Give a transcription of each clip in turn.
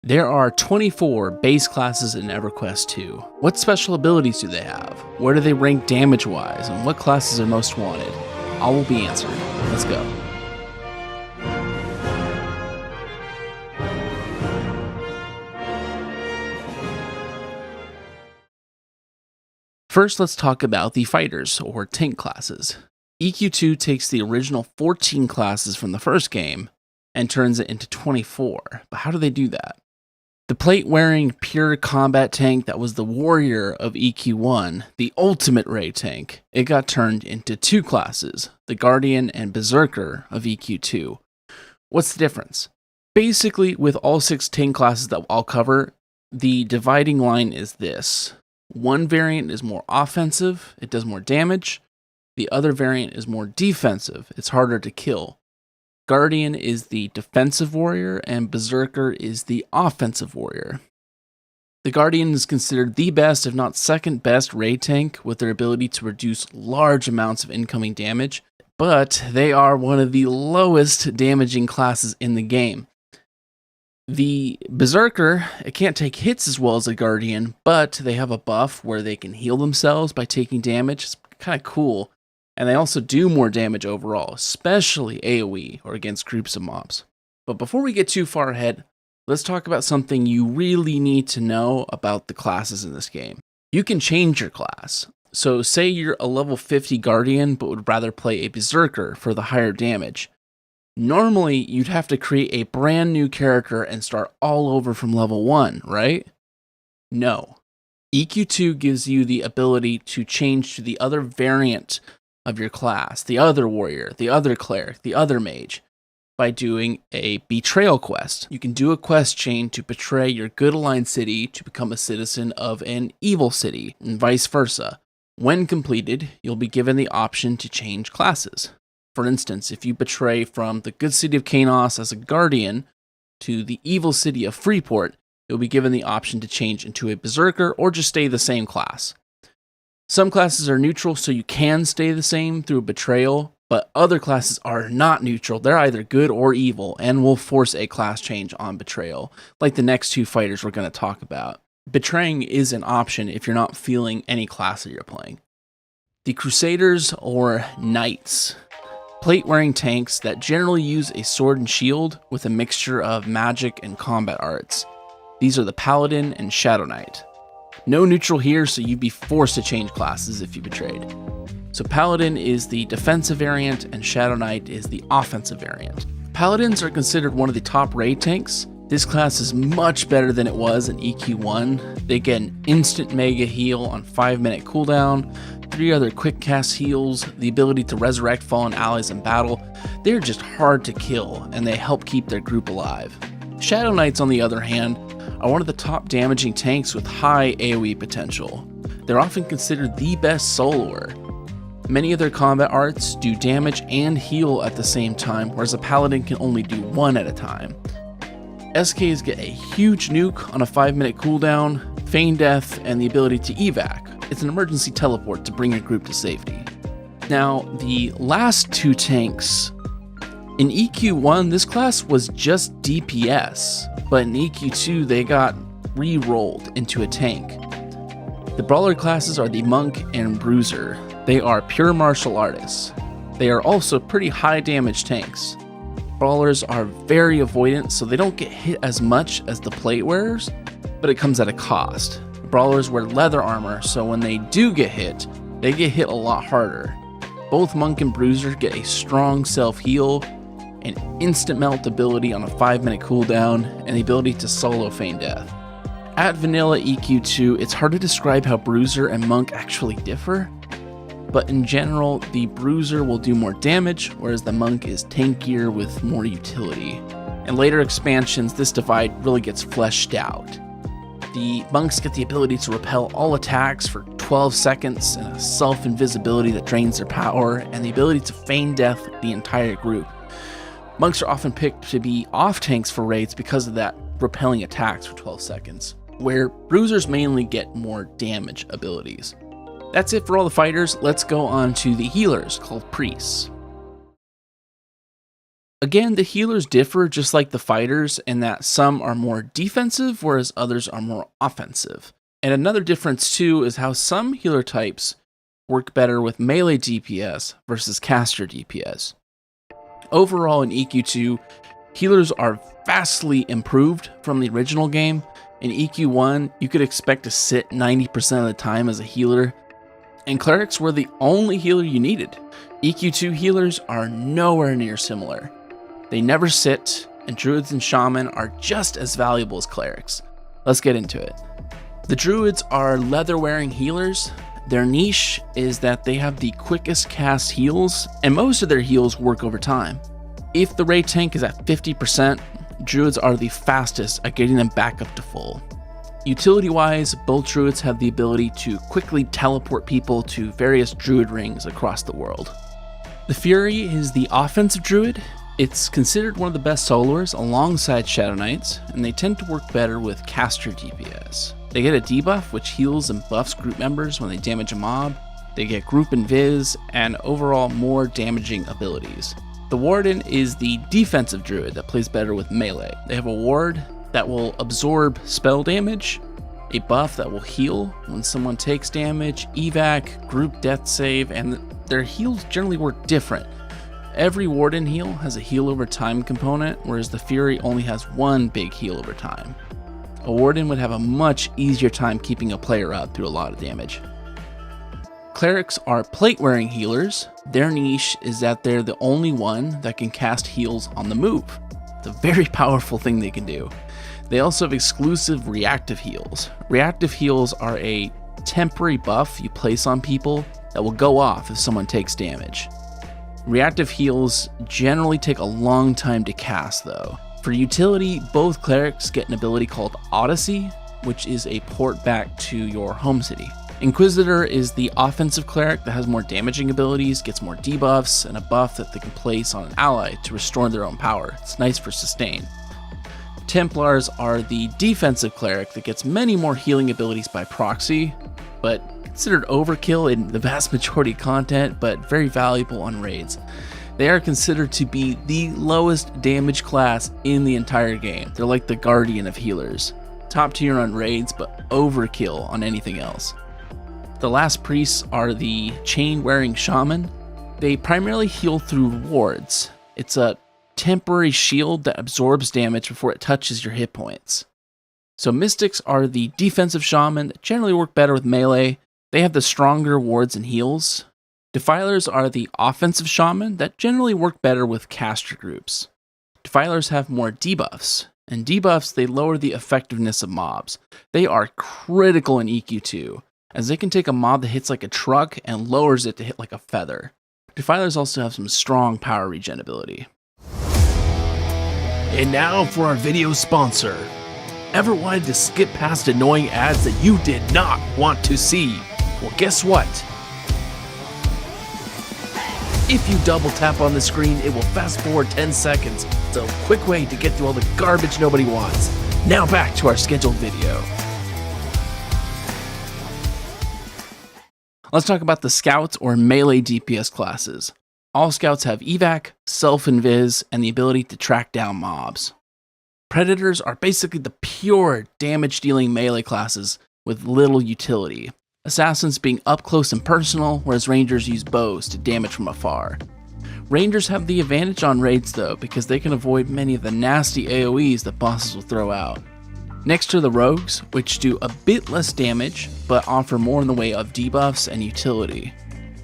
There are 24 base classes in EverQuest 2. What special abilities do they have? Where do they rank damage-wise? And what classes are most wanted? All will be answered. Let's go. First, let's talk about the fighters, or tank classes. EQ2 takes the original 14 classes from the first game and turns it into 24. But how do they do that? The plate-wearing pure combat tank that was the warrior of EQ1, the ultimate raid tank, it got turned into two classes, the Guardian and Berserker of EQ2. What's the difference? Basically, with all 6 tank classes that I'll cover, the dividing line is this. One variant is more offensive, it does more damage. The other variant is more defensive, it's harder to kill. Guardian is the defensive warrior, and Berserker is the offensive warrior. The Guardian is considered the best, if not second best, raid tank with their ability to reduce large amounts of incoming damage, but they are one of the lowest damaging classes in the game. The Berserker, it can't take hits as well as a Guardian, but they have a buff where they can heal themselves by taking damage. It's kind of cool. And they also do more damage overall, especially AoE, or against groups of mobs. But before we get too far ahead, let's talk about something you really need to know about the classes in this game. You can change your class. So say you're a level 50 Guardian, but would rather play a Berserker for the higher damage. Normally, you'd have to create a brand new character and start all over from level 1, right? No. EQ2 gives you the ability to change to the other variant of your class, the other warrior, the other cleric, the other mage, by doing a betrayal quest. You can do a quest chain to betray your good aligned city to become a citizen of an evil city, and vice versa. When completed, you'll be given the option to change classes. For instance, if you betray from the good city of Kanos as a guardian to the evil city of Freeport, you'll be given the option to change into a Berserker or just stay the same class. Some classes are neutral, so you can stay the same through betrayal, but other classes are not neutral. They're either good or evil, and will force a class change on betrayal, like the next 2 fighters we're going to talk about. Betraying is an option if you're not feeling any class that you're playing. The Crusaders, or Knights, plate-wearing tanks that generally use a sword and shield with a mixture of magic and combat arts. These are the Paladin and Shadow Knight. No neutral here, so you'd be forced to change classes if you betrayed. So Paladin is the defensive variant, and Shadow Knight is the offensive variant. Paladins are considered one of the top raid tanks. This class is much better than it was in EQ1. They get an instant mega heal on 5-minute cooldown, 3 other quick cast heals, the ability to resurrect fallen allies in battle. They're just hard to kill, and they help keep their group alive. Shadow Knights, on the other hand, are one of the top damaging tanks with high AoE potential. They're often considered the best soloer. Many of their combat arts do damage and heal at the same time, whereas a Paladin can only do one at a time. SKs get a huge nuke on a 5-minute cooldown, feign death, and the ability to evac. It's an emergency teleport to bring your group to safety. Now, the last 2 tanks, in EQ1, this class was just DPS, but in EQ2, they got re-rolled into a tank. The Brawler classes are the Monk and Bruiser. They are pure martial artists. They are also pretty high damage tanks. Brawlers are very avoidant, so they don't get hit as much as the plate wearers, but it comes at a cost. Brawlers wear leather armor, so when they do get hit, they get hit a lot harder. Both Monk and Bruiser get a strong self-heal, an instant melt ability on a 5-minute cooldown, and the ability to solo feign death. At vanilla EQ2, it's hard to describe how Bruiser and Monk actually differ, but in general, the Bruiser will do more damage, whereas the Monk is tankier with more utility. In later expansions, this divide really gets fleshed out. The Monks get the ability to repel all attacks for 12 seconds, and a self-invisibility that drains their power, and the ability to feign death the entire group. Monks are often picked to be off tanks for raids because of that repelling attacks for 12 seconds, where Bruisers mainly get more damage abilities. That's it for all the fighters. Let's go on to the healers, called Priests. Again, the healers differ just like the fighters in that some are more defensive, whereas others are more offensive. And another difference too is how some healer types work better with melee DPS versus caster DPS. Overall in EQ2, healers are vastly improved from the original game. In EQ1, you could expect to sit 90% of the time as a healer, and clerics were the only healer you needed. EQ2 healers are nowhere near similar. They never sit, and druids and shaman are just as valuable as clerics. Let's get into it. The druids are leather-wearing healers. Their niche is that they have the quickest cast heals, and most of their heals work over time. If the raid tank is at 50%, druids are the fastest at getting them back up to full. Utility-wise, both druids have the ability to quickly teleport people to various druid rings across the world. The Fury is the offensive druid. It's considered one of the best soloers alongside Shadow Knights, and they tend to work better with caster DPS. They get a debuff which heals and buffs group members when they damage a mob. They get group invis and overall more damaging abilities. The Warden is the defensive druid that plays better with melee. They have a ward that will absorb spell damage, a buff that will heal when someone takes damage, evac, group death save, and their heals generally work different. Every Warden heal has a heal over time component, whereas the Fury only has one big heal over time. A Warden would have a much easier time keeping a player up through a lot of damage. Clerics are plate-wearing healers. Their niche is that they're the only one that can cast heals on the move. It's a very powerful thing they can do. They also have exclusive reactive heals. Reactive heals are a temporary buff you place on people that will go off if someone takes damage. Reactive heals generally take a long time to cast though. For utility, both clerics get an ability called Odyssey, which is a port back to your home city. Inquisitor is the offensive cleric that has more damaging abilities, gets more debuffs, and a buff that they can place on an ally to restore their own power. It's nice for sustain. Templars are the defensive cleric that gets many more healing abilities by proxy, but considered overkill in the vast majority of content, but very valuable on raids. They are considered to be the lowest damage class in the entire game. They're like the guardian of healers. Top tier on raids, but overkill on anything else. The last priests are the chain-wearing shaman. They primarily heal through wards. It's a temporary shield that absorbs damage before it touches your hit points. So mystics are the defensive shaman that generally work better with melee. They have the stronger wards and heals. Defilers are the offensive shaman that generally work better with caster groups. Defilers have more debuffs, and debuffs they lower the effectiveness of mobs. They are critical in EQ2, as they can take a mob that hits like a truck and lowers it to hit like a feather. Defilers also have some strong power regen ability. And now for our video sponsor. Ever wanted to skip past annoying ads that you did not want to see? Well, guess what? If you double tap on the screen, it will fast forward 10 seconds. It's a quick way to get through all the garbage nobody wants. Now back to our scheduled video. Let's talk about the scouts or melee DPS classes. All scouts have evac, self-invis, and the ability to track down mobs. Predators are basically the pure damage-dealing melee classes with little utility. Assassins being up close and personal, whereas rangers use bows to damage from afar. Rangers have the advantage on raids though, because they can avoid many of the nasty AoEs that bosses will throw out. Next are the rogues, which do a bit less damage, but offer more in the way of debuffs and utility.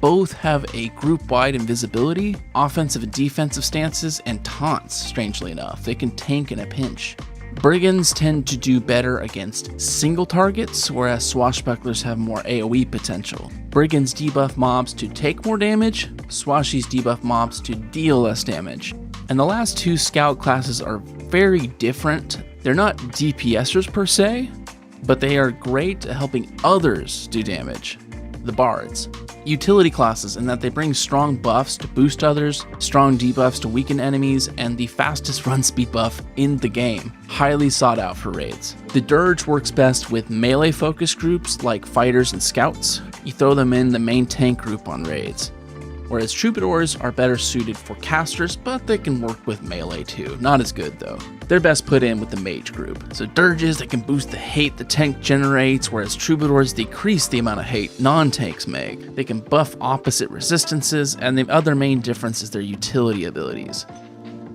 Both have a group-wide invisibility, offensive and defensive stances, and taunts, strangely enough. They can tank in a pinch. Brigands tend to do better against single targets, whereas swashbucklers have more AoE potential. Brigands debuff mobs to take more damage, swashies debuff mobs to deal less damage. And the last two scout classes are very different. They're not DPSers per se, but they are great at helping others do damage. The bards. Utility classes in that they bring strong buffs to boost others, strong debuffs to weaken enemies, and the fastest run speed buff in the game. Highly sought out for raids. The dirge works best with melee focus groups like fighters and scouts. You throw them in the main tank group on raids. whereas Troubadours are better suited for casters, but they can work with melee too. Not as good though. They're best put in with the Mage group. So Dirges, they can boost the hate the tank generates, whereas Troubadours decrease the amount of hate non-tanks make. They can buff opposite resistances, and the other main difference is their utility abilities.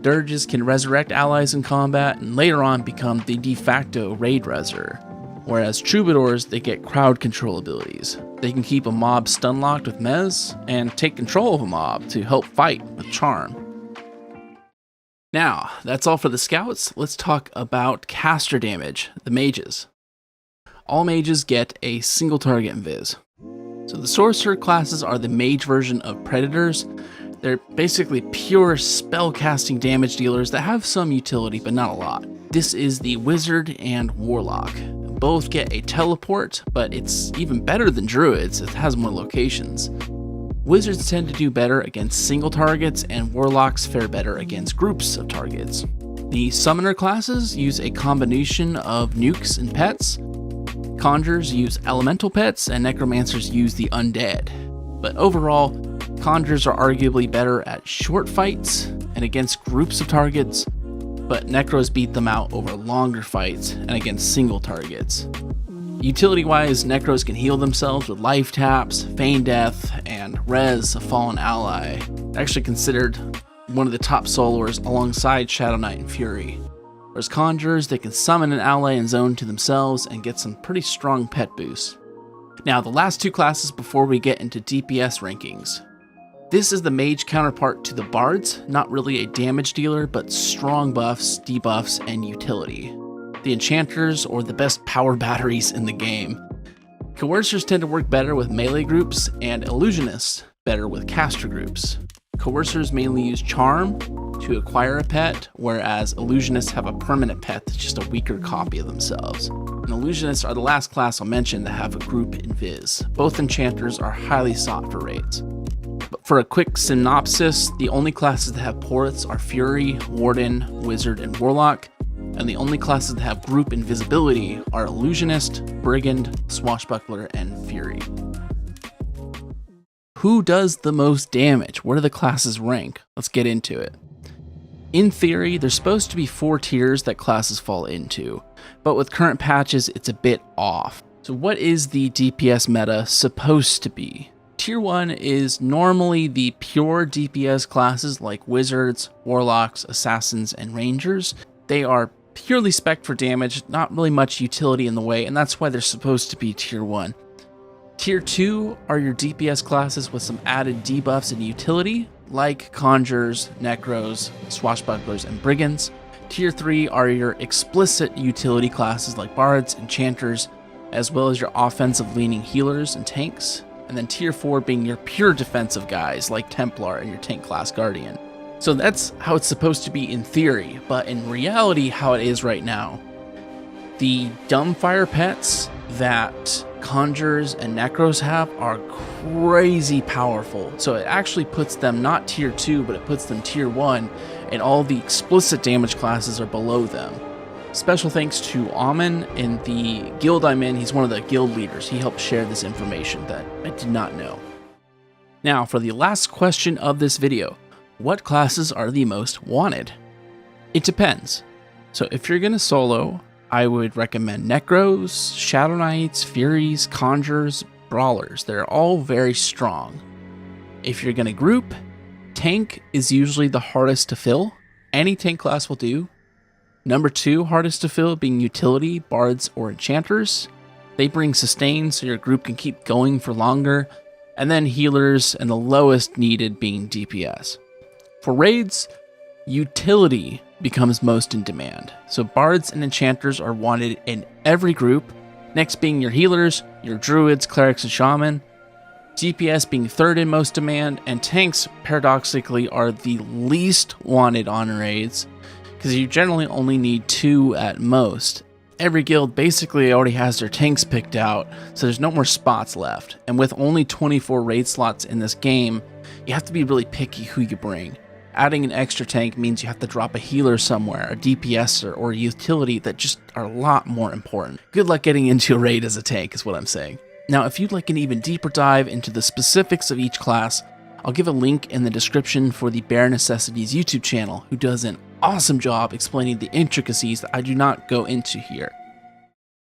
Dirges can resurrect allies in combat, and later on become the de facto raid reser. Whereas Troubadours, they get crowd control abilities. They can keep a mob stun locked with Mez, and take control of a mob to help fight with Charm. Now, that's all for the scouts. Let's talk about caster damage, the mages. All mages get a single target invis. So the sorcerer classes are the mage version of predators. They're basically pure spell-casting damage dealers that have some utility, but not a lot. This is the wizard and warlock. Both get a teleport, but it's even better than druids. It has more locations. Wizards tend to do better against single targets, and warlocks fare better against groups of targets. The summoner classes use a combination of nukes and pets. Conjurers use elemental pets, and necromancers use the undead. But overall, conjurers are arguably better at short fights and against groups of targets, but necros beat them out over longer fights and against single targets. Utility-wise, necros can heal themselves with life taps, feign death, and res a fallen ally. Actually considered one of the top soloers alongside Shadow Knight and Fury. Whereas conjurers, they can summon an ally and zone to themselves and get some pretty strong pet boosts. Now, the last two classes before we get into DPS rankings. This is the mage counterpart to the bards, not really a damage dealer, but strong buffs, debuffs, and utility. The enchanters, or the best power batteries in the game. Coercers tend to work better with melee groups, and illusionists better with caster groups. Coercers mainly use charm to acquire a pet, whereas illusionists have a permanent pet that's just a weaker copy of themselves. And illusionists are the last class I'll mention that have a group invis. Both enchanters are highly sought for raids. But for a quick synopsis, the only classes that have ports are Fury, Warden, Wizard, and Warlock, and the only classes that have group invisibility are Illusionist, Brigand, Swashbuckler, and Fury. Who does the most damage? Where do the classes rank? Let's get into it. In theory, there's supposed to be 4 tiers that classes fall into, but with current patches, it's a bit off. So what is the DPS meta supposed to be? Tier 1 is normally the pure DPS classes like Wizards, Warlocks, Assassins, and Rangers. They are purely spec'd for damage, not really much utility in the way, and that's why they're supposed to be Tier 1. Tier 2 are your DPS classes with some added debuffs and utility, like Conjurers, Necros, Swashbucklers, and Brigands. Tier 3 are your explicit utility classes like Bards, Enchanters, as well as your offensive-leaning healers and tanks. And then Tier 4 being your pure defensive guys like Templar and your tank class Guardian. So that's how it's supposed to be in theory, but in reality how it is right now. The dumbfire pets that Conjurers and Necros have are crazy powerful, so it actually puts them not Tier 2, but it puts them Tier 1, and all the explicit damage classes are below them. Special thanks to Amen in the guild I'm in. He's one of the guild leaders. He helped share this information that I did not know. Now, for the last question of this video, what classes are the most wanted? It depends. So if you're going to solo, I would recommend Necros, Shadow Knights, Furies, Conjurers, Brawlers. They're all very strong. If you're going to group, Tank is usually the hardest to fill. Any tank class will do. Number 2 hardest to fill being Utility, Bards, or Enchanters. They bring sustain so your group can keep going for longer. And then Healers, and the lowest needed being DPS. For raids, Utility becomes most in demand. So Bards and Enchanters are wanted in every group. Next being your Healers, your Druids, Clerics, and Shaman. DPS being third in most demand, and tanks paradoxically are the least wanted on raids, because you generally only need 2 at most. Every guild basically already has their tanks picked out, so there's no more spots left. And with only 24 raid slots in this game, you have to be really picky who you bring. Adding an extra tank means you have to drop a healer somewhere, a DPSer, or a utility that just are a lot more important. Good luck getting into a raid as a tank is what I'm saying. Now, if you'd like an even deeper dive into the specifics of each class, I'll give a link in the description for the Bare Necessities YouTube channel, who does an awesome job explaining the intricacies that I do not go into here.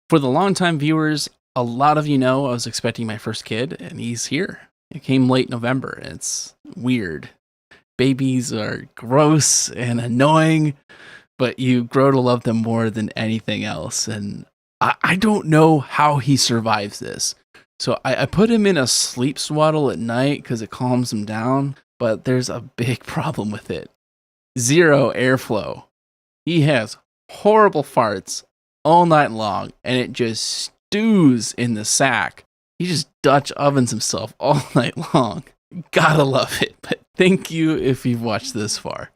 For the longtime viewers, a lot of you know I was expecting my first kid, and he's here. It came late November. It's weird. Babies are gross and annoying, but you grow to love them more than anything else. And I don't know how he survives this. So I put him in a sleep swaddle at night because it calms him down, but there's a big problem with it. Zero airflow. He has horrible farts all night long, and it just stews in the sack. He just Dutch ovens himself all night long. Gotta love it, but thank you if you've watched this far.